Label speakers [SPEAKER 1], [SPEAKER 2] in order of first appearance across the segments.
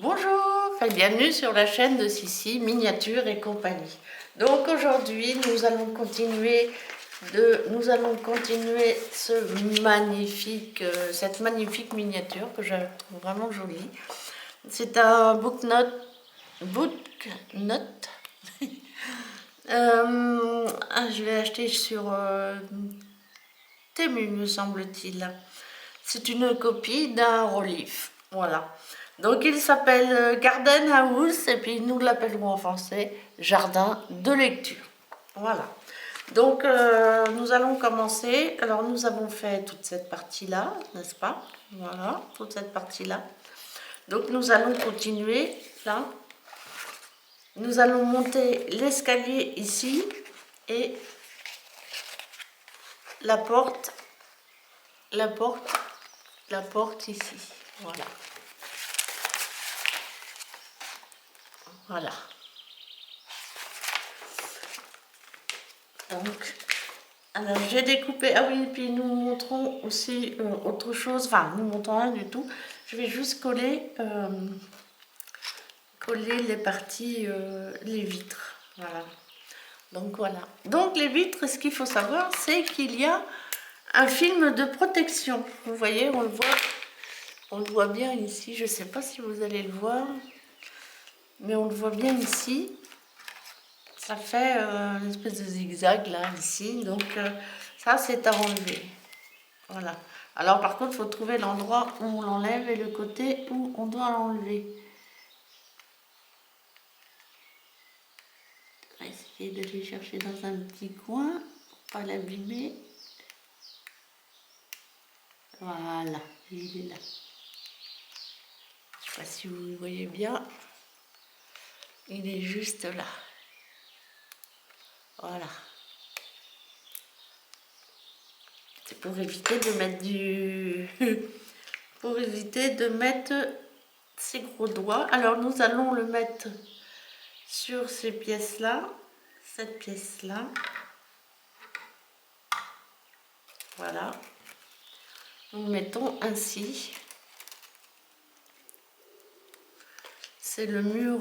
[SPEAKER 1] Bonjour, bienvenue sur la chaîne de Sissi, Miniature et compagnie. Donc aujourd'hui, nous allons continuer cette magnifique miniature que je trouve vraiment jolie. C'est un book note. Je l'ai acheté sur Temu, me semble-t-il. C'est une copie d'un relief. Voilà. Donc il s'appelle Garden House et puis nous l'appellerons en français Jardin de lecture. Voilà. Donc nous allons commencer. Alors nous avons fait toute cette partie-là, n'est-ce pas? Voilà, toute cette partie-là. Donc nous allons continuer là. Nous allons monter l'escalier ici et la porte ici. Voilà. Voilà. Donc, alors j'ai découpé. Ah oui, puis nous montrons aussi autre chose. Enfin, nous montrons rien du tout. Je vais juste coller les parties, les vitres. Voilà. Donc voilà. Donc les vitres, ce qu'il faut savoir, c'est qu'il y a un film de protection. Vous voyez, on le voit bien ici. Je ne sais pas si vous allez le voir, mais on le voit bien ici. Ça fait une espèce de zigzag là, ici. Donc ça, c'est à enlever. Voilà. Alors par contre, il faut trouver l'endroit où on l'enlève et le côté où on doit l'enlever. On va essayer d'aller chercher dans un petit coin pour pas l'abîmer. Voilà, il est là. Je ne sais pas si vous le voyez bien. Il est juste là. Voilà. C'est pour éviter de mettre pour éviter de mettre ces gros doigts. Alors nous allons le mettre sur ces pièces-là. Cette pièce-là. Voilà. Nous mettons ainsi. C'est le mur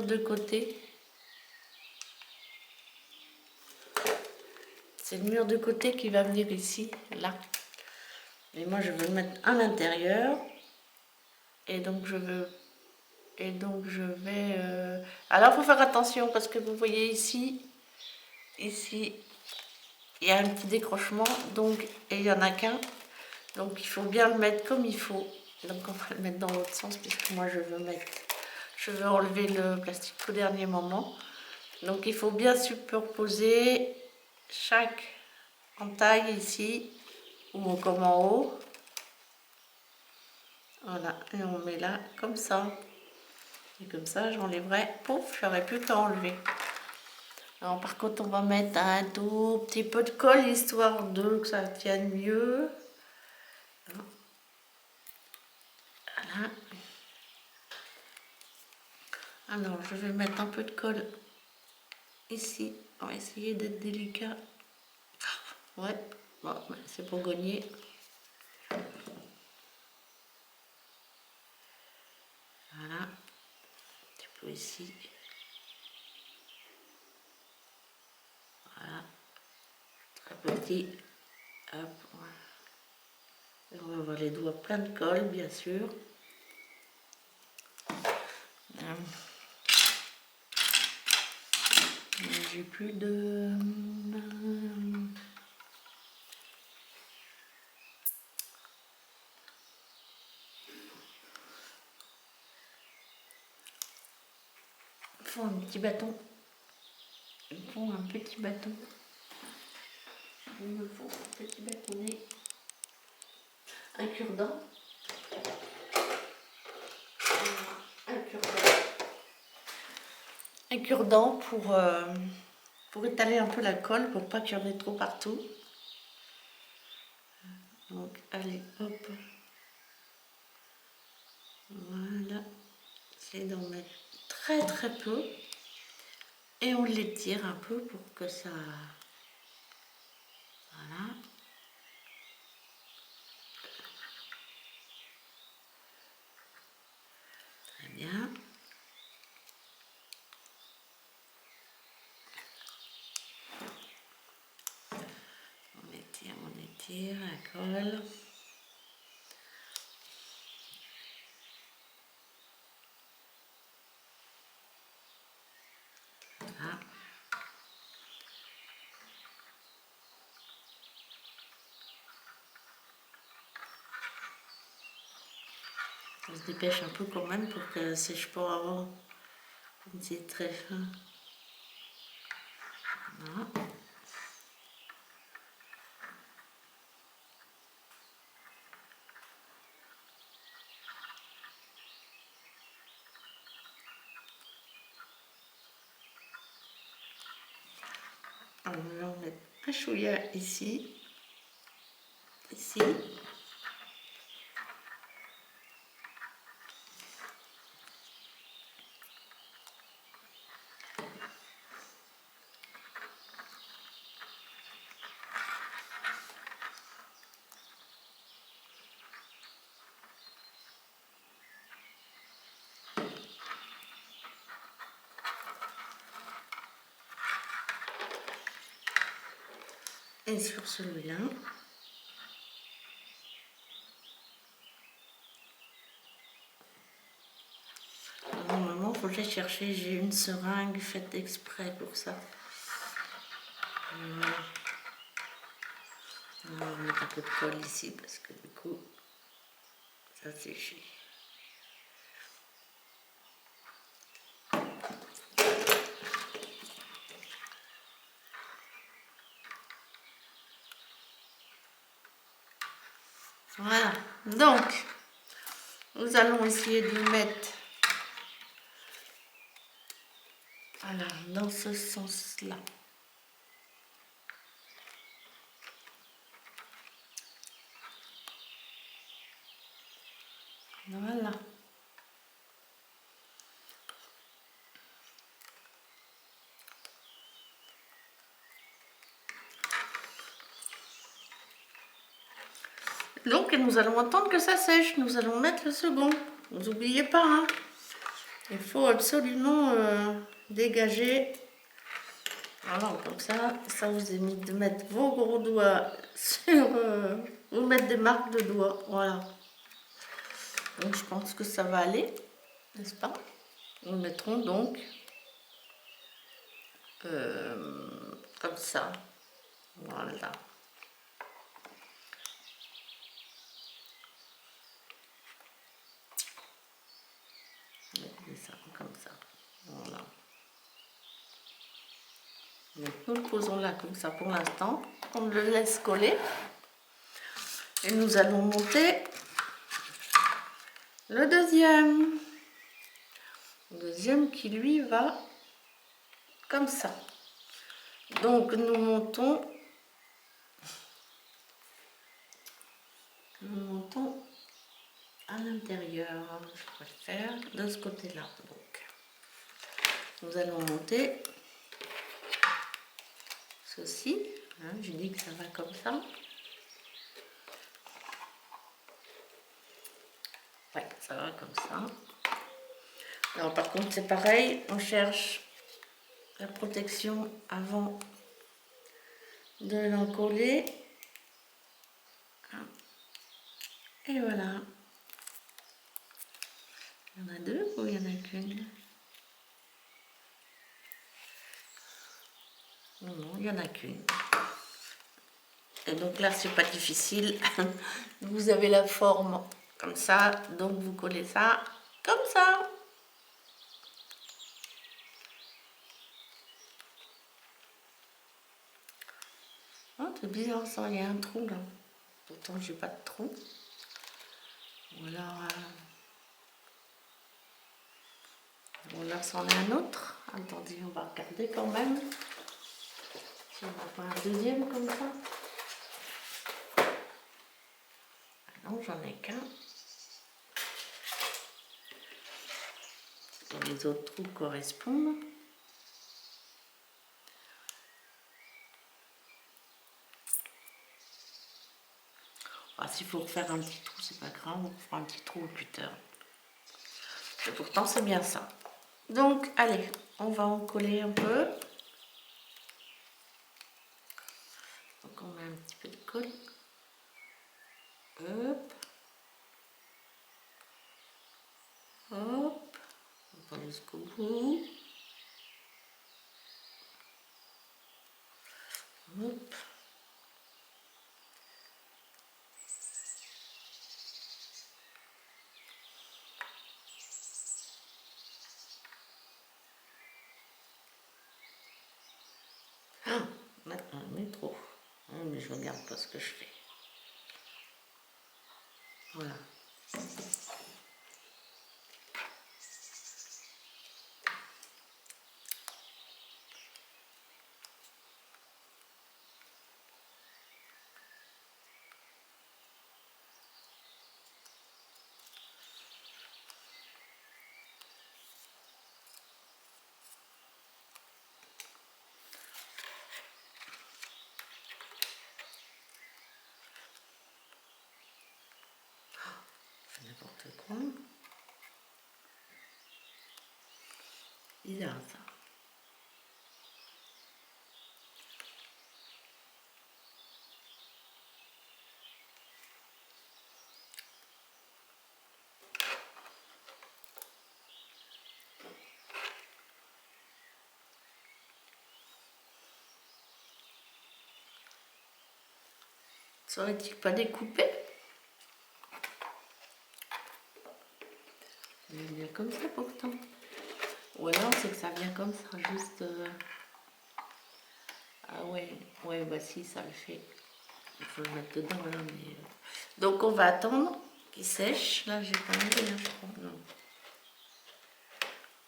[SPEAKER 1] de côté. C'est le mur de côté qui va venir ici, là. Et moi, je veux le mettre à l'intérieur. Et donc, je vais... Alors, il faut faire attention parce que vous voyez ici, il y a un petit décrochement. Donc, et il n'y en a qu'un. Donc, il faut bien le mettre comme il faut. Donc, on va le mettre dans l'autre sens puisque moi, je veux enlever le plastique au dernier moment. Donc, il faut bien superposer chaque entaille ici ou comme en haut. Voilà, et on met là comme ça. Et comme ça, j'enlèverai. Pouf, j'aurais plus qu'à enlever. Alors, par contre, on va mettre un tout petit peu de colle histoire de que ça tienne mieux. Voilà. Alors, je vais mettre un peu de colle ici. On va essayer d'être délicat. Ouais, bon, c'est pour gagner. Voilà, un petit peu ici. Voilà, très petit. Hop, voilà. Et on va avoir les doigts pleins de colle, bien sûr. J'ai plus de... Il faut un petit bâton. Il me faut un petit bâton. Il me faut un petit bâtonnet. Un cure-dent. Un cure-dent pour étaler un peu la colle, pour pas qu'il y en ait trop partout. Donc, allez, hop. Voilà. J'essaie d'en mettre très très peu. Et on l'étire un peu pour que ça... Voilà. tire la colle. Voilà. On se dépêche un peu quand même pour que ça sèche pas avant. Comme c'est très fin. Voilà. On va en mettre un chouïa ici. Ici. Et sur celui-là. Normalement, il faut que j'aille chercher. J'ai une seringue faite exprès pour ça. On va mettre un peu de colle ici parce que du coup, ça séché. Voilà. Donc, nous allons essayer de le mettre voilà, dans ce sens-là. Voilà. Donc, nous allons attendre que ça sèche. Nous allons mettre le second. N'oubliez pas, hein. Il faut absolument dégager. Voilà, comme ça vous évite de mettre vos gros doigts sur... vous mettre des marques de doigts. Voilà. Donc, je pense que ça va aller, n'est-ce pas? Nous mettrons donc comme ça. Voilà. Ça comme ça. Voilà. Donc nous le posons là comme ça pour l'instant. On le laisse coller. Et nous allons monter le deuxième. Le deuxième qui lui va comme ça. Donc nous montons à l'intérieur. Je préfère de ce côté-là. Donc nous allons monter ceci. Hein, je dis que ça va comme ça. Ouais, ça va comme ça. Alors par contre c'est pareil, on cherche la protection avant de l'encoller. Et voilà. Il y en a deux ou il y en a qu'une? Non, il n'y en a qu'une. Et donc là, c'est pas difficile. Vous avez la forme comme ça, donc vous collez ça comme ça. Oh, c'est bizarre ça, il y a un trou là. Pourtant, j'ai pas de trou. Ou alors c'en est un autre. Attendez, on va regarder quand même. Si on va faire un deuxième comme ça. Ah non, j'en ai qu'un. Les autres trous correspondent. Ah, s'il faut refaire un petit trou, c'est pas grave, on fera un petit trou plus tard. Et pourtant, c'est bien ça. Donc, allez, on va en coller un peu. Donc, on met un petit peu de colle. Hop. Ah, maintenant, mais trop. Ah, mais je regarde pas ce que je fais. Voilà. C'est n'importe quoi. Bizarre ça. Serait-il pas découpé? Il vient comme ça pourtant. Ou alors c'est que ça vient comme ça, juste... Ah ouais, ouais, bah si, ça le fait. Il faut le mettre dedans là, mais... Donc on va attendre qu'il sèche. Là, j'ai pas mis rien, je crois. Non.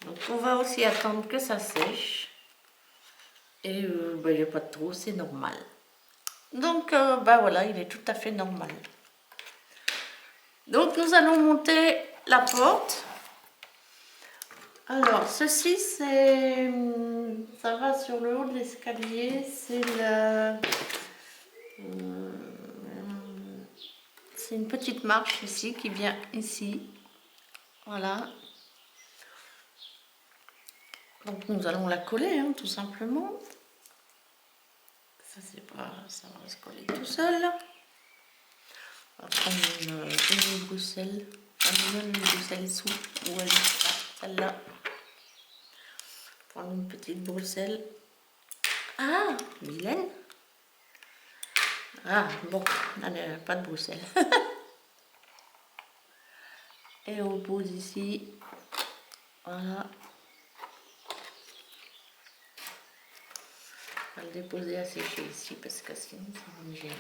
[SPEAKER 1] Donc on va aussi attendre que ça sèche. Et bah, il n'y a pas de trou, c'est normal. Donc bah voilà, il est tout à fait normal. Donc nous allons monter la porte. Alors ceci c'est... Ça va sur le haut de l'escalier. C'est la... C'est une petite marche ici qui vient ici. Voilà. Donc nous allons la coller, hein, tout simplement. Ça c'est pas, ça va se coller tout seul. On va prendre une Bruxelles, une Bruxelles souple, où elle est celle-là. Prendre une petite Bruxelles. Ah, Mylène. Ah bon, elle n'a pas de Bruxelles. Et on pose ici. Voilà. On va le déposer à sécher ici parce que sinon ça va me gêner.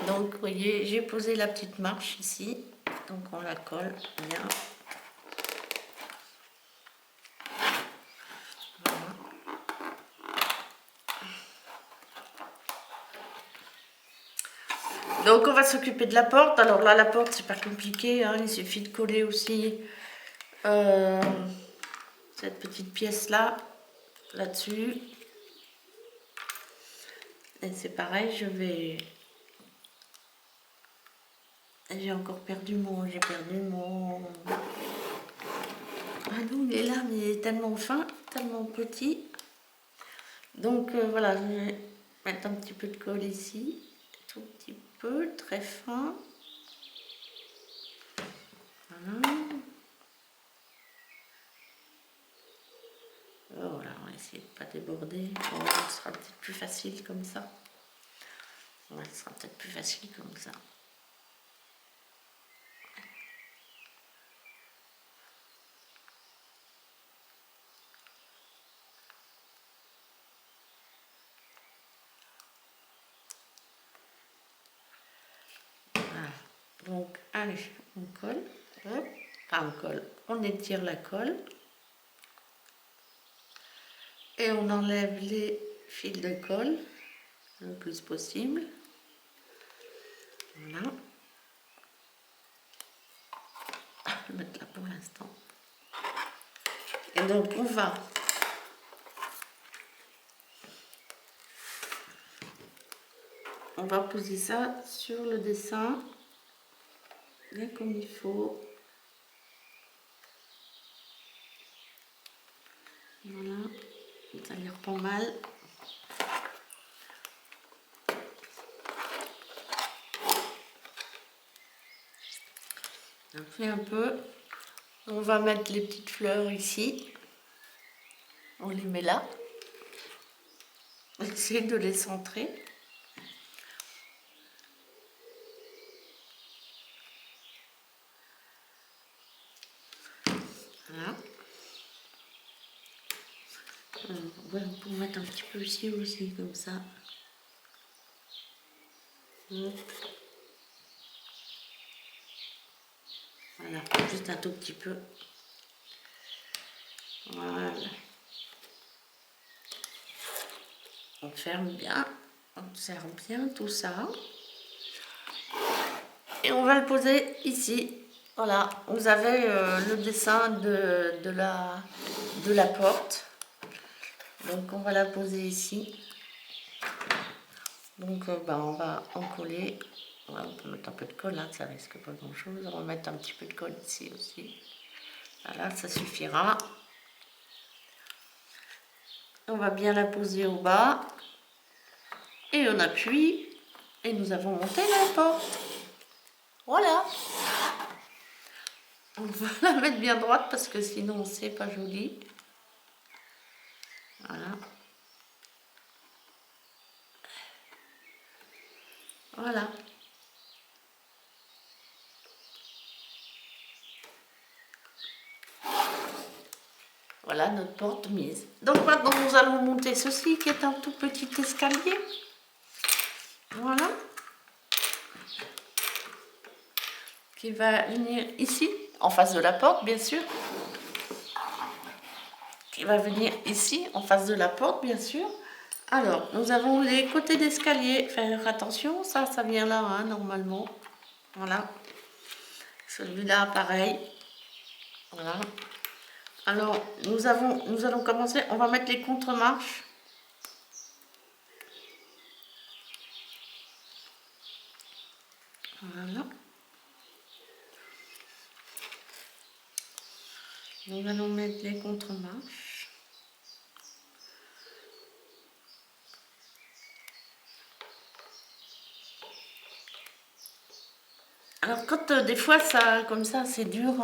[SPEAKER 1] Donc vous voyez, j'ai posé la petite marche ici. Donc on la colle bien. Voilà. Donc on va s'occuper de la porte. Alors là la porte c'est pas compliqué, hein. Il suffit de coller aussi cette petite pièce là, là-dessus. Et c'est pareil, j'ai encore perdu mon... J'ai perdu mon... Ah non, il est là, mais il est tellement fin, tellement petit. Donc voilà, je vais mettre un petit peu de colle ici. Tout petit peu, très fin. Voilà. Voilà, on va essayer de ne pas déborder. Bon, ce sera peut-être plus facile comme ça. Ouais, ce sera peut-être plus facile comme ça. Voilà. Donc, allez, on colle. Hop. Enfin, on colle. On étire la colle. Et on enlève les fils de colle le plus possible. Voilà. Je vais mettre là pour l'instant. Et donc, on va poser ça sur le dessin, bien comme il faut. Voilà, ça a l'air pas mal. On fait un peu. On va mettre les petites fleurs ici. On les met là. Essayez de les centrer. Voilà. Voilà, pour mettre un petit peu ici aussi, comme ça. Voilà, juste un tout petit peu. Voilà. On ferme bien, on serre bien tout ça. Et on va le poser ici. Voilà, vous avez le dessin de la porte. Donc on va la poser ici. Donc on va en coller. Ouais, on peut mettre un peu de colle, hein, ça risque pas grand chose. On va mettre un petit peu de colle ici aussi. Voilà, ça suffira. On va bien la poser au bas. Et on appuie. Et nous avons monté la porte. Voilà. On va la mettre bien droite parce que sinon c'est pas joli. Voilà. Voilà. Voilà notre porte mise. Donc maintenant nous allons monter ceci qui est un tout petit escalier. Voilà. Qui va venir ici, en face de la porte bien sûr. Qui va venir ici, en face de la porte bien sûr. Alors, nous avons les côtés d'escalier. Faire attention, ça vient là, hein, normalement. Voilà. Celui-là, pareil. Voilà. Alors, nous allons commencer. On va mettre les contre-marches. Voilà. Nous allons mettre les contre-marches. Alors, quand des fois, ça, comme ça, c'est dur,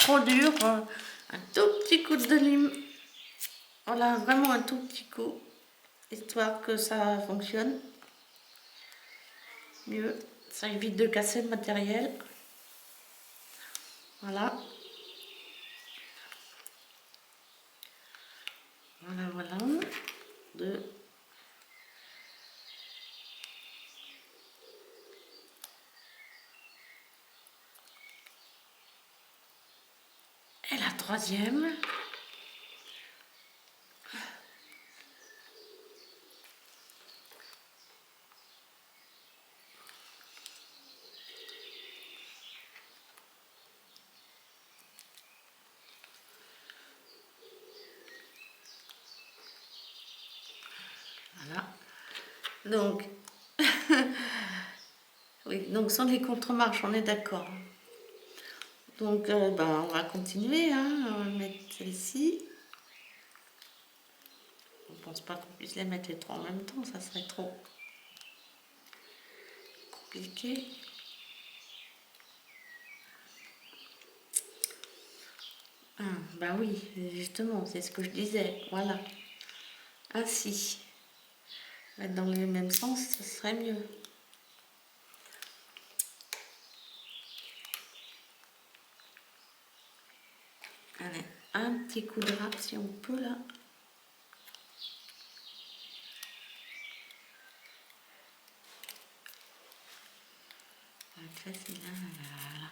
[SPEAKER 1] trop dur, un tout petit coup de lime. Voilà, vraiment un tout petit coup, histoire que ça fonctionne mieux. Ça évite de casser le matériel. Voilà. Voilà, voilà. Deux. Et la troisième. Voilà. Donc, oui, donc sans les contre-marches, on est d'accord. Donc, on va continuer, hein. On va mettre celle-ci. Je ne pense pas qu'on puisse les mettre les trois en même temps, ça serait trop compliqué. Ah, bah oui, justement, c'est ce que je disais, voilà. Ainsi. Mettre dans le même sens, ce serait mieux. Allez, un petit coup de râpe si on peut là. Facile, voilà.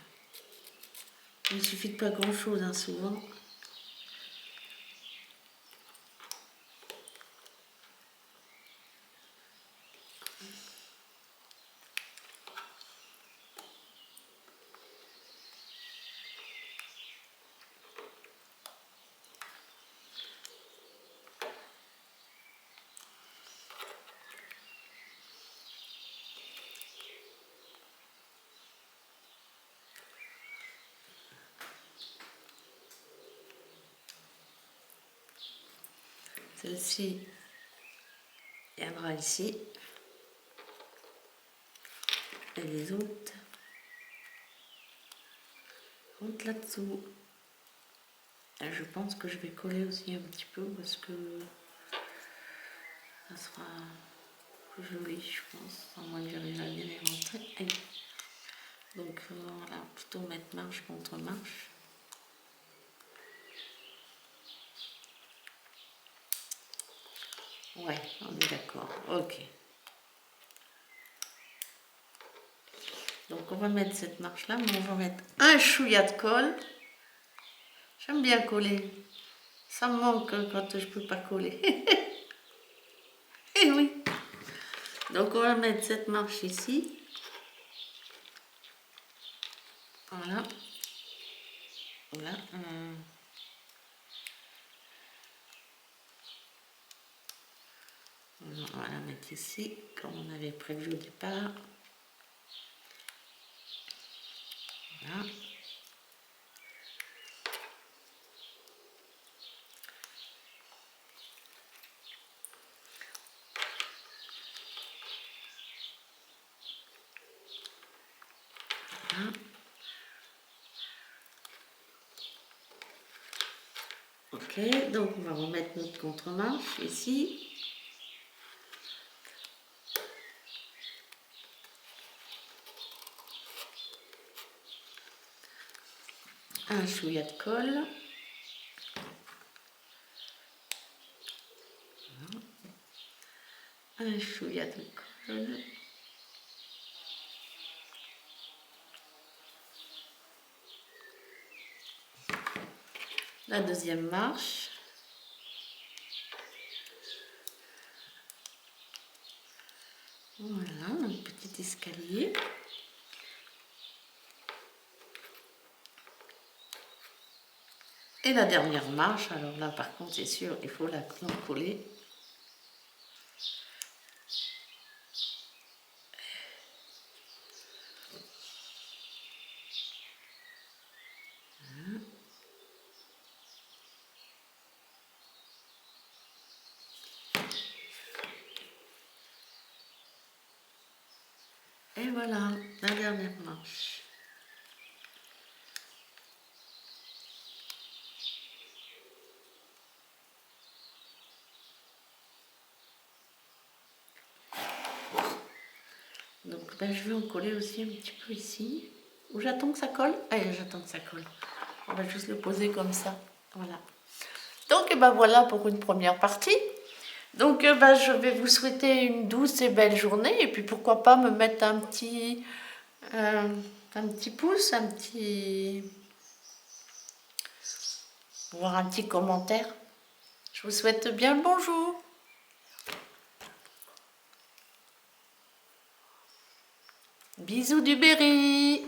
[SPEAKER 1] Il ne suffit de pas grand chose, hein, souvent. Celle-ci viendra ici. Et les autres rentrent là-dessous. Et je pense que je vais coller aussi un petit peu parce que ça sera plus joli, je pense, à moins que j'arrive à bien les rentrer. Aïe. Donc voilà, plutôt mettre marche contre marche. Ouais, on est d'accord, ok. Donc on va mettre cette marche là, mais on va mettre un chouïa de colle. J'aime bien coller. Ça me manque quand je peux pas coller. Eh oui. Donc on va mettre cette marche ici. Voilà. Voilà. On va la mettre ici, comme on avait prévu au départ. Voilà. Voilà. Ok, donc on va remettre notre contre-marche ici. Un chouïa de colle. Un chouïa de colle. La deuxième marche. Voilà, un petit escalier. Et la dernière marche, alors là par contre c'est sûr, il faut la coller. Et voilà, la dernière marche. Donc ben, je vais en coller aussi un petit peu ici. Ou j'attends que ça colle? Allez, j'attends que ça colle. On va juste le poser comme ça. Voilà. Donc ben, voilà pour une première partie. Donc ben, je vais vous souhaiter une douce et belle journée. Et puis pourquoi pas me mettre un petit pouce, voir un petit commentaire. Je vous souhaite bien le bonjour. Bisous du Berry.